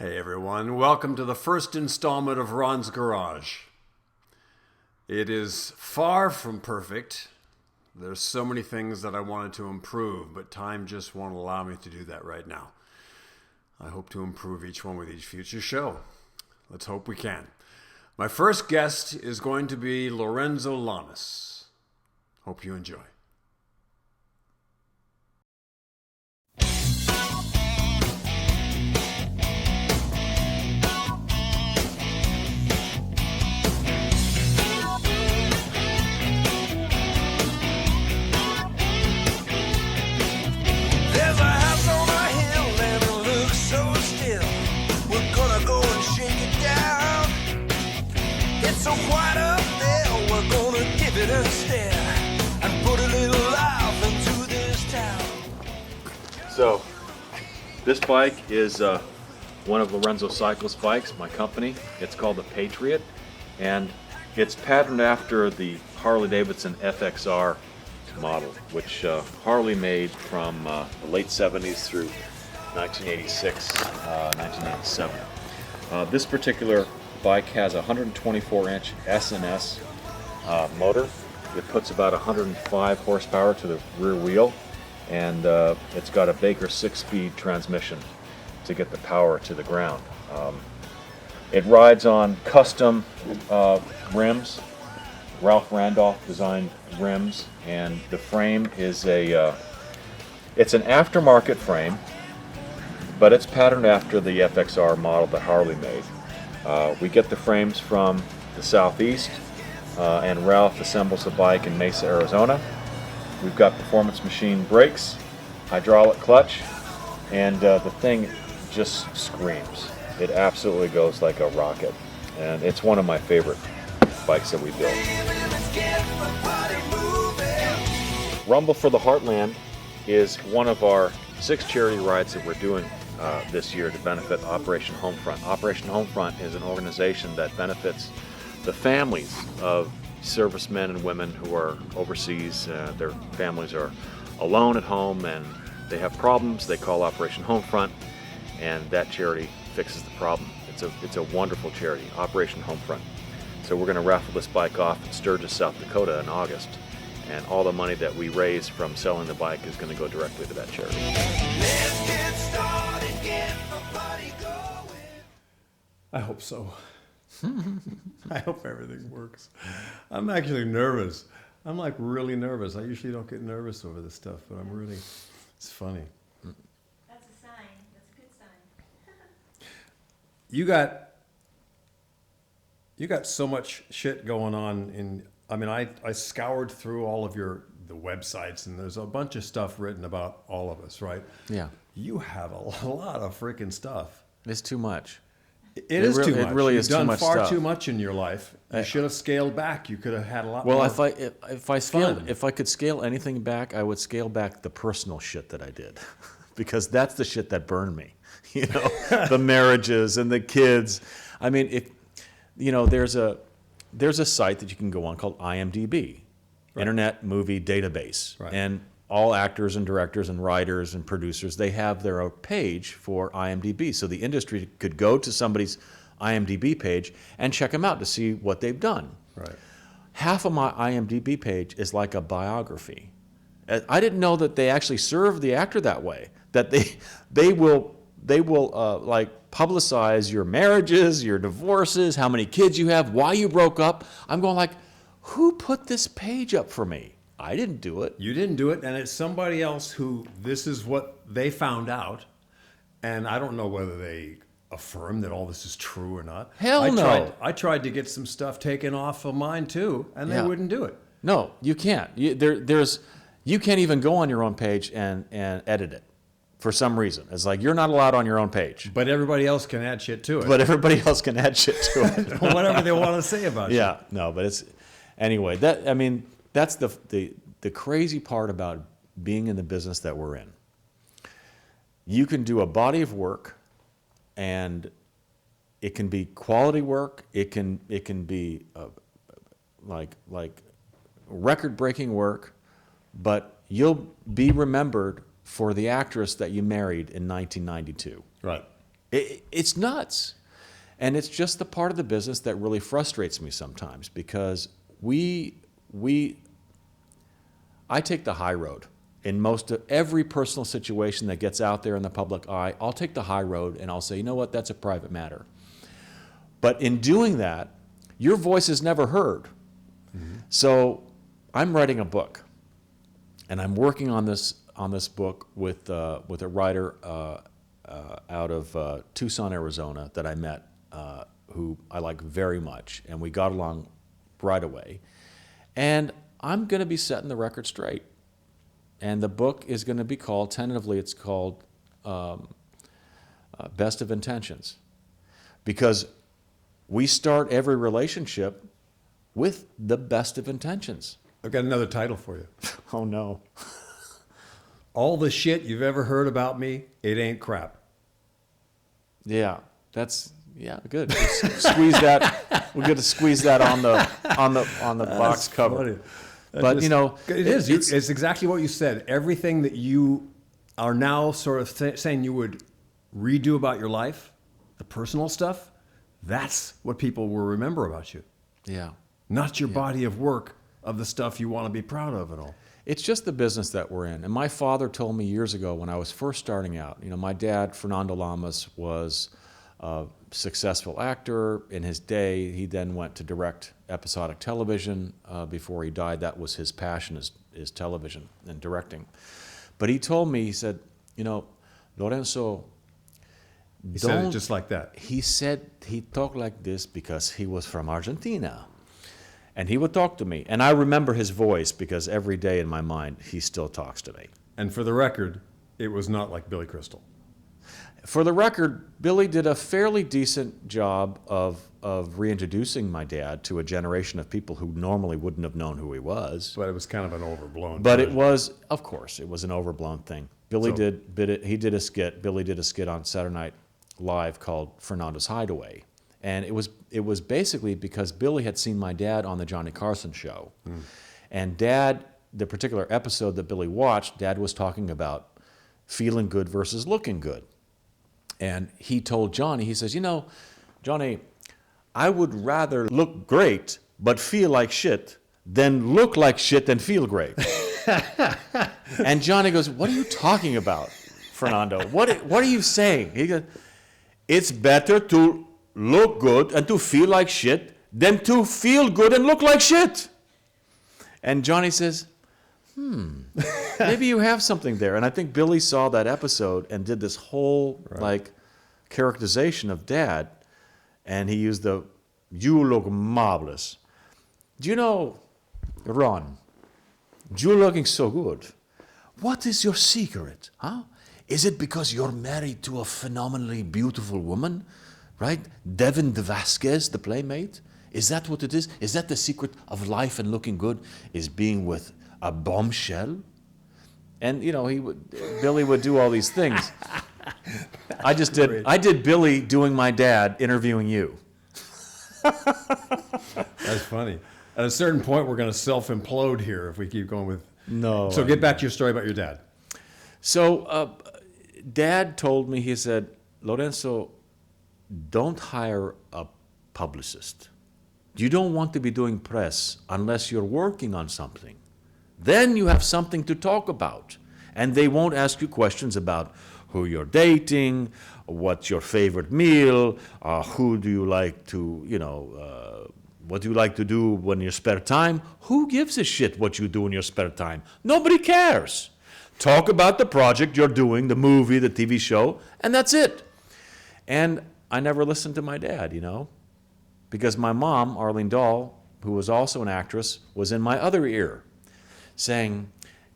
Hey everyone, welcome to the first installment of Ron's Garage. It is far from perfect. There's so many things that I wanted to improve, but time just won't allow me to do that right now. I hope to improve each one with each future show. Let's hope we can. My first guest is going to be Lorenzo Lamas. Hope you enjoy. So quiet up there, we're gonna give it a stare and put a little life into this town. So, this bike is one of Lorenzo Cyclist bikes, my company. It's called the Patriot, and it's patterned after the Harley-Davidson FXR model, which Harley made from the late 70s through 1986, 1987. This particular bike has a 124-inch S&S motor. It puts about 105 horsepower to the rear wheel, and it's got a Baker 6-speed transmission to get the power to the ground. It rides on custom rims, Ralph Randolph designed rims, and the frame is it's an aftermarket frame, but it's patterned after the FXR model that Harley made. We get the frames from the Southeast, and Ralph assembles the bike in Mesa, Arizona. We've got performance machine brakes, hydraulic clutch, and the thing just screams. It absolutely goes like a rocket, and it's one of my favorite bikes that we built. Rumble for the Heartland is one of our 6 charity rides that we're doing this year to benefit Operation Homefront. Operation Homefront is an organization that benefits the families of servicemen and women who are overseas. Their families are alone at home and they have problems. They call Operation Homefront, and that charity fixes the problem. It's a wonderful charity, Operation Homefront. So we're going to raffle this bike off in Sturgis, South Dakota in August, and all the money that we raise from selling the bike is going to go directly to that charity. Let's get started, get the party going. I hope so. I hope everything works. I'm actually nervous. I'm like really nervous. I usually don't get nervous over this stuff, but it's funny. That's a sign. That's a good sign. You got so much shit going on I scoured through all of the websites, and there's a bunch of stuff written about all of us, right? Yeah. You have a lot of freaking stuff. It's too much. It is too much. It really is too much You've done far stuff. too much in your life. You should have scaled back. You could have had a lot Well, more. if I could scale anything back, I would scale back the personal shit that I did, because that's the shit that burned me. You know, the marriages and the kids. I mean, there's a site that you can go on called IMDb, right. Internet Movie Database, right. And all actors and directors and writers and producers, they have their own page for IMDb. So the industry could go to somebody's IMDb page and check them out to see what they've done. Right. Half of my IMDb page is like a biography. I didn't know that they actually serve the actor that way. That they will like publicize your marriages, your divorces, how many kids you have, why you broke up. I'm going like, who put this page up for me? I didn't do it. You didn't do it, and it's somebody else who this is what they found out, and I don't know whether they affirm that all this is true or not. Hell no. I tried to get some stuff taken off of mine too, and they wouldn't do it. No, you can't. You can't even go on your own page and edit it for some reason. It's like you're not allowed on your own page. But everybody else can add shit to it. But everybody else can add shit to it. Whatever they want to say about it. Yeah, no, but it's anyway. That's the crazy part about being in the business that we're in. You can do a body of work, and it can be quality work. It can be like record-breaking work, but you'll be remembered for the actress that you married in 1992. Right. It's nuts. And it's just the part of the business that really frustrates me sometimes, because I take the high road. In most of every personal situation that gets out there in the public eye, I'll take the high road and I'll say, you know what, that's a private matter. But in doing that, your voice is never heard. Mm-hmm. So I'm writing a book, and I'm working on this book with a writer out of Tucson, Arizona, that I met, who I like very much, and we got along right away. And I'm going to be setting the record straight. And the book is going to be called, tentatively, it's called Best of Intentions. Because we start every relationship with the best of intentions. I've got another title for you. Oh, no. All the shit you've ever heard about me, it ain't crap. Yeah, good. Squeeze that. We're going to squeeze that on the box cover. Funny. But it is. It's exactly what you said. Everything that you are now sort of saying you would redo about your life, the personal stuff, that's what people will remember about you. Yeah. Not your body of work of the stuff you want to be proud of and all. It's just the business that we're in. And my father told me years ago when I was first starting out, my dad, Fernando Lamas, was a successful actor in his day. He then went to direct episodic television before he died. That was his passion, is television and directing. But he told me, he said, Lorenzo, he said it just like that. He said he talked like this because he was from Argentina. And he would talk to me. And I remember his voice because every day in my mind, he still talks to me. And for the record, it was not like Billy Crystal. For the record, Billy did a fairly decent job of reintroducing my dad to a generation of people who normally wouldn't have known who he was. But it was kind of an overblown But version. it was, of course, it was an overblown thing. Billy did a skit. Billy did a skit on Saturday Night Live called Fernando's Hideaway. And it was basically because Billy had seen my dad on the Johnny Carson show. Mm. And Dad, the particular episode that Billy watched, Dad was talking about feeling good versus looking good. And he told Johnny, he says, Johnny, I would rather look great but feel like shit than look like shit and feel great. And Johnny goes, what are you talking about, Fernando? What are you saying? He goes, it's better to look good and to feel like shit than to feel good and look like shit. And Johnny says, maybe you have something there. And I think Billy saw that episode and did this whole characterization of Dad, and he used you look marvelous. Do you know, Ron, you're looking so good. What is your secret? Huh? Is it because you're married to a phenomenally beautiful woman? Right? Devin De Vasquez, the playmate? Is that what it is? Is that the secret of life and looking good? Is being with a bombshell? And Billy would do all these things. I did Billy doing my dad interviewing you. That's funny. At a certain point, we're going to self-implode here if we keep going with... No. So get back to your story about your dad. So Dad told me, he said, Lorenzo, don't hire a publicist. You don't want to be doing press unless you're working on something. Then you have something to talk about. And they won't ask you questions about who you're dating, what's your favorite meal, who do you like to, what do you like to do when your spare time? Who gives a shit what you do in your spare time? Nobody cares. Talk about the project you're doing, the movie, the TV show, and that's it. And I never listened to my dad, because my mom, Arlene Dahl, who was also an actress, was in my other ear saying,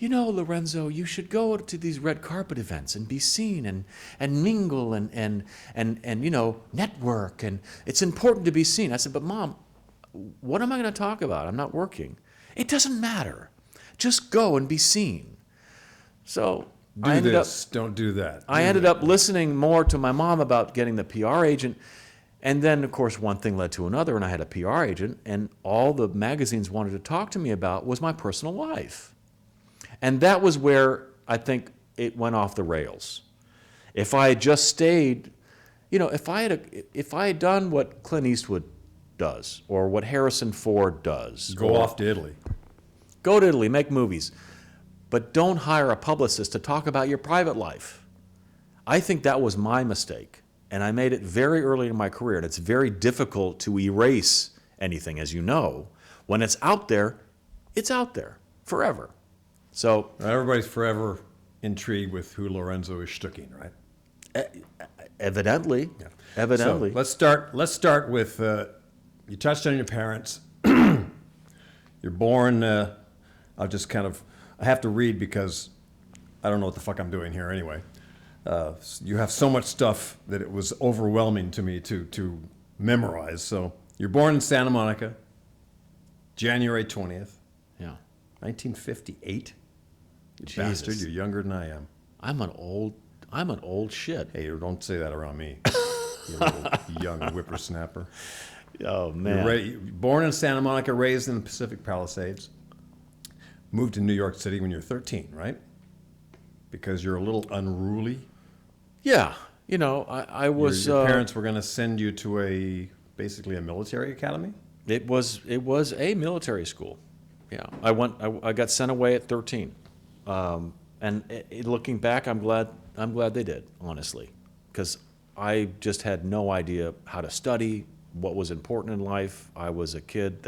Lorenzo, you should go to these red carpet events and be seen and mingle and network, and it's important to be seen. I said, but Mom, what am I going to talk about? I'm not working. It doesn't matter. Just go and be seen. So don't do that. I ended up listening more to my mom about getting the PR agent. And then, of course, one thing led to another, and I had a PR agent, and all the magazines wanted to talk to me about was my personal life. And that was where I think it went off the rails. If I had just stayed, you know, if I had done what Clint Eastwood does or what Harrison Ford does, Go off to Italy. go to Italy, make movies, but don't hire a publicist to talk about your private life. I think that was my mistake, and I made it very early in my career, and it's very difficult to erase anything, as you know. When it's out there forever. So Everybody's forever intrigued with who Lorenzo is shtucking, right? evidently. So let's start with you touched on your parents. You're born. I have to read because I don't know what the fuck I'm doing here anyway. You have so much stuff that it was overwhelming to me to memorize. So you're born in Santa Monica, January 20th, Yeah. 1958. You Jesus. bastard, you're younger than I am. I'm an old shit. Hey, don't say that around me. You little young whippersnapper. Oh man. You're born in Santa Monica, raised in the Pacific Palisades. Moved to New York City when you're 13, right? Because you're a little unruly. Yeah. You know, I was. Your parents were going to send you to basically a military academy. It was a military school. Yeah. I got sent away at 13. Looking back, I'm glad they did, honestly, because I just had no idea how to study, what was important in life. I was a kid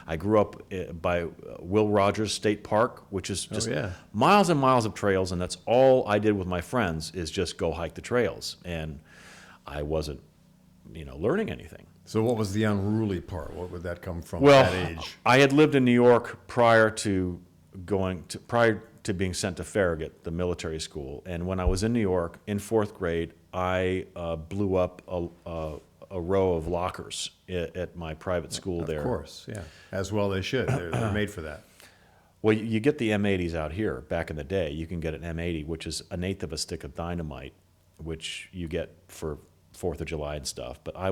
I grew up by Will Rogers State Park, which is just miles and miles of trails, and that's all I did with my friends is just go hike the trails, and I wasn't, learning anything. So what was the unruly part? What would that come from Well, at that age? I had lived in New York prior to being sent to Farragut, the military school, and when I was in New York in 4th grade, I blew up a row of lockers at my private school there. Of course, yeah. As well they should. They're made for that. Well, you get the M80s out here. Back in the day, you can get an M80, which is 1/8 of a stick of dynamite, which you get for 4th of July and stuff. But I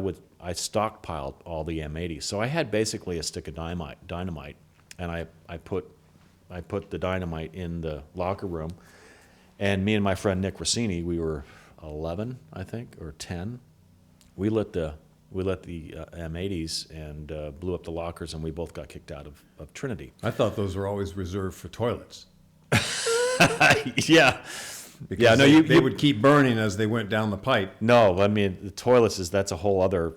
stockpiled all the M80s, so I had basically a stick of dynamite, and I put the dynamite in the locker room, and me and my friend Nick Rossini, we were 11, I think, or 10. We lit the M80s and blew up the lockers, and we both got kicked out of Trinity. I thought those were always reserved for toilets. Yeah. Because they would keep burning as they went down the pipe. No, I mean, the toilets that's a whole other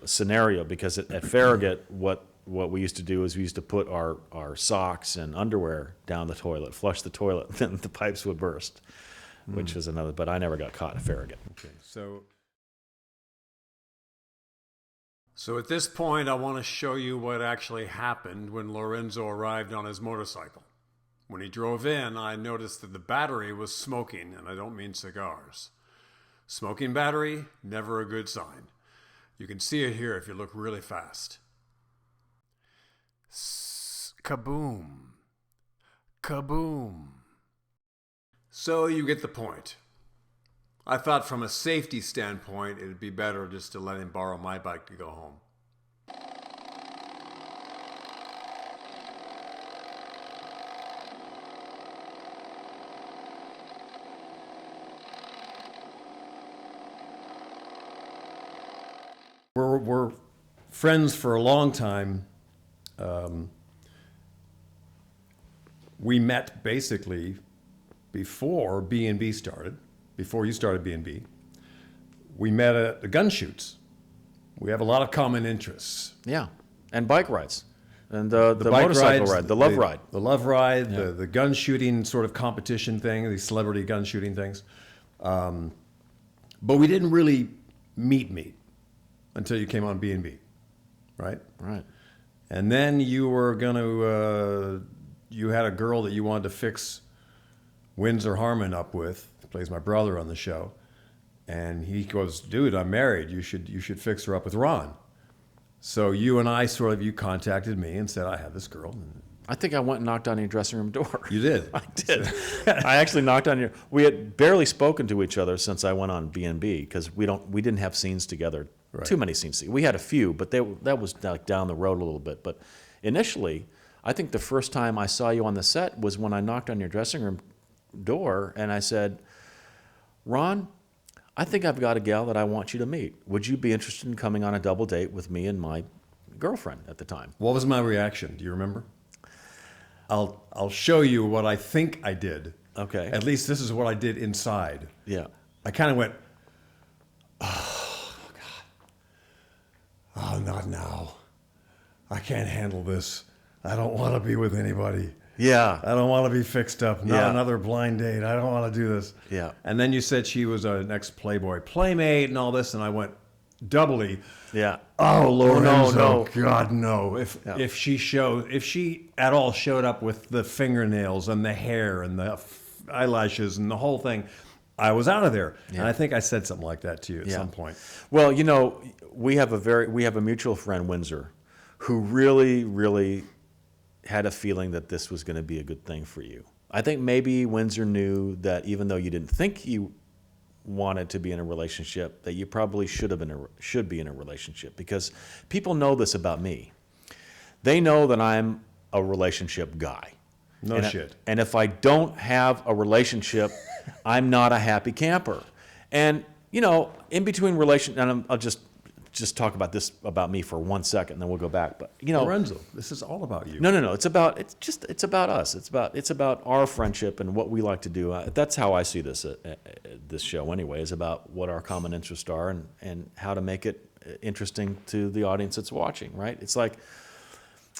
scenario, because at Farragut, what we used to do is we used to put our socks and underwear down the toilet, flush the toilet, and then the pipes would burst, which was another, but I never got caught at Farragut. Okay, So at this point, I want to show you what actually happened when Lorenzo arrived on his motorcycle. When he drove in, I noticed that the battery was smoking, and I don't mean cigars. Smoking battery, never a good sign. You can see it here if you look really fast. Kaboom. Kaboom. So you get the point. I thought from a safety standpoint, it'd be better just to let him borrow my bike to go home. We're friends for a long time. We met basically before B&B started. Before you started B&B, we met at the gun shoots. We have a lot of common interests. Yeah, and bike rides, and the bike motorcycle rides, ride, the love ride. The love ride, Yeah. the gun shooting sort of competition thing, these celebrity gun shooting things. But we didn't really meet until you came on B&B, right? Right. And then you were going to, you had a girl that you wanted to fix Windsor Harmon up with. Plays my brother on the show, and he goes, "Dude, I'm married. You should fix her up with Ronn." So you contacted me and said, "I have this girl." I think I went and knocked on your dressing room door. You did. I did. I actually knocked on your. We had barely spoken to each other since I went on B&B, because we didn't have scenes together. Right. Too many scenes. We had a few, but that was like down the road a little bit. But initially, I think the first time I saw you on the set was when I knocked on your dressing room door, and I said, "Ronn, I think I've got a gal that I want you to meet. Would you be interested in coming on a double date with me and my girlfriend at the time? What was my reaction? Do you remember? I'll show you what I think I did. Okay. At least this is what I did inside. Yeah. I kind of went, oh, God. Oh, not now. I can't handle this. I don't want to be with anybody. Yeah. I don't want to be fixed up. Not Yeah. another blind date. I don't want to do this. Yeah. And then you said she was an ex-Playboy playmate and all this, and I went doubly. Yeah. Oh, Lorenzo, no. God, no. Yeah. If she at all showed up with the fingernails and the hair and the eyelashes and the whole thing, I was out of there. Yeah. And I think I said something like that to you at Yeah. some point. Well, we have a mutual friend, Windsor, who really, really had a feeling that this was going to be a good thing for you. I think maybe Windsor knew that even though you didn't think you wanted to be in a relationship, that you probably should be in a relationship, because people know this about me. They know that I'm a relationship guy. No shit. And if I don't have a relationship, I'm not a happy camper. And in between and I'll just talk about this about me for 1 second, and then we'll go back. But Lorenzo, this is all about you. No. It's about us. It's about our friendship and what we like to do. That's how I see this show anyway. Is about what our common interests are and how to make it interesting to the audience that's watching. Right? It's like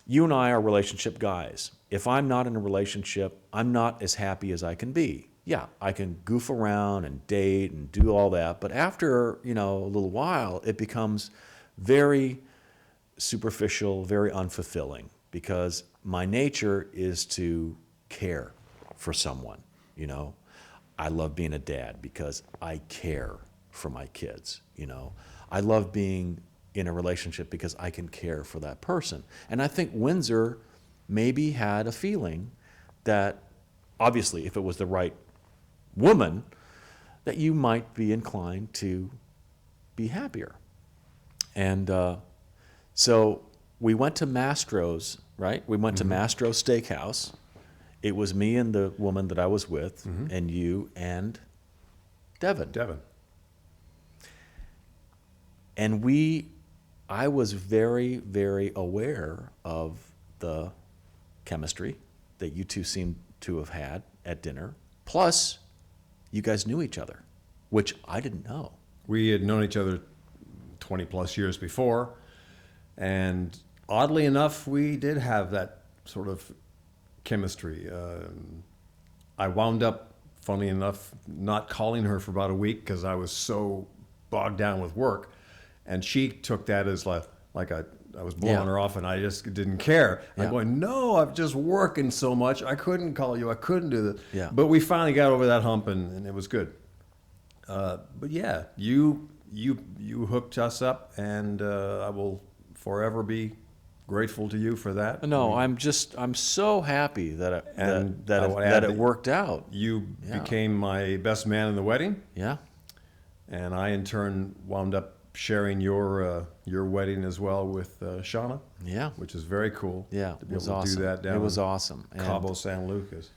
you and I are relationship guys. If I'm not in a relationship, I'm not as happy as I can be. Yeah, I can goof around and date and do all that, but after, a little while, it becomes very superficial, very unfulfilling, because my nature is to care for someone, I love being a dad because I care for my kids, I love being in a relationship because I can care for that person. And I think Windsor maybe had a feeling that, obviously, if it was the right woman, that you might be inclined to be happier. And so we went to Mastro's, right? We went to Mastro's Steakhouse. It was me and the woman that I was with, and you and Devin. And I was very, very aware of the chemistry that you two seemed to have had at dinner. Plus, you guys knew each other, which I didn't know. We had known each other 20 plus years before, and oddly enough, we did have that sort of chemistry. I wound up, funny enough, not calling her for about a week because I was so bogged down with work, and she took that as like I was blowing her off, and I just didn't care. Yeah. I'm going, no, I'm just working so much. I couldn't call you. I couldn't do that. Yeah. But we finally got over that hump, and it was good. But yeah, you hooked us up, and I will forever be grateful to you for that. No, I'm so happy that it worked out. You became my best man in the wedding, Yeah. and I in turn wound up sharing your wedding as well with Shauna. Yeah. Which is very cool. Yeah, to it be was able to awesome. do that down It was in awesome. Cabo San Lucas.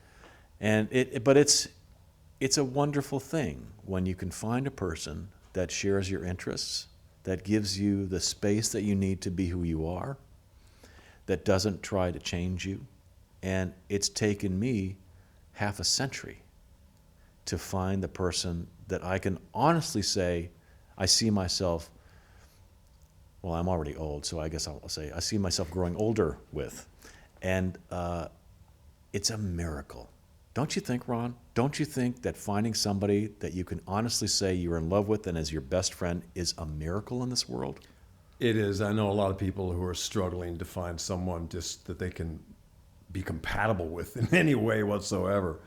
And it's a wonderful thing when you can find a person that shares your interests, that gives you the space that you need to be who you are, that doesn't try to change you. And it's taken me half a century to find the person that I can honestly say I see myself, well, I'm already old, so I guess I'll say I see myself growing older with. And it's a miracle. Don't you think, Ron? Don't you think that finding somebody that you can honestly say you're in love with and as your best friend is a miracle in this world? It is. I know a lot of people who are struggling to find someone just that they can be compatible with in any way whatsoever.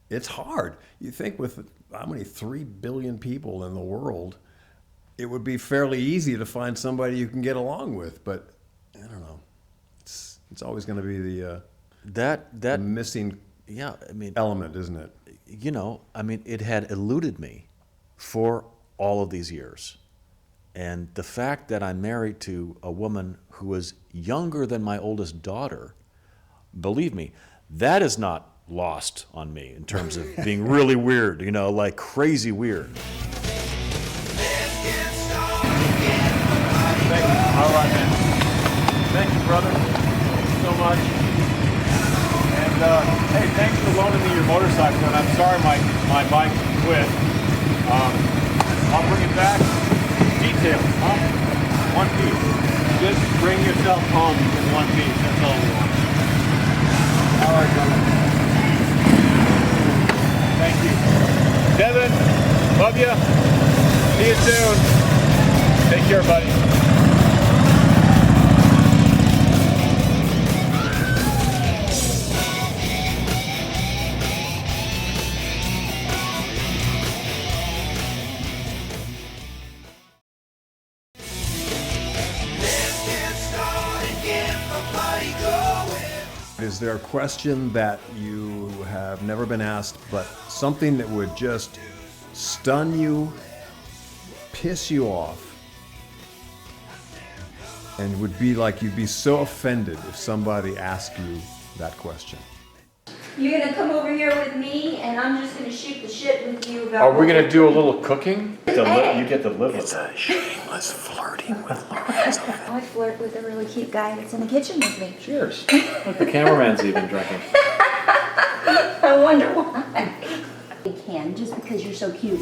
It's hard. You think with how many 3 billion people in the world, it would be fairly easy to find somebody you can get along with, but I don't know. It's always going to be the missing element, isn't it? It had eluded me for all of these years. And the fact that I'm married to a woman who is younger than my oldest daughter, believe me, that is not lost on me in terms of being really weird, like crazy weird. All right, man. Thank you, brother. Thank you so much. And hey, thanks for loaning me your motorcycle. And I'm sorry my bike quit. I'll bring it back. Detailed, huh? One piece. Just bring yourself home in one piece. That's all we want. All right, brother. Thank you. Devin, love you. See you soon. Take care, buddy. Is there a question that you have never been asked, but something that would just stun you, piss you off, and would be like you'd be so offended if somebody asked you that question? You're gonna come over here with me, and I'm just gonna shoot the shit with you about. Are we gonna do a little cooking? Hey. You get to live with it. a shameless flirting with Lorenzo. I flirt with a really cute guy that's in the kitchen with me. Cheers. Look, the cameraman's even drinking. I wonder why. You can, just because you're so cute.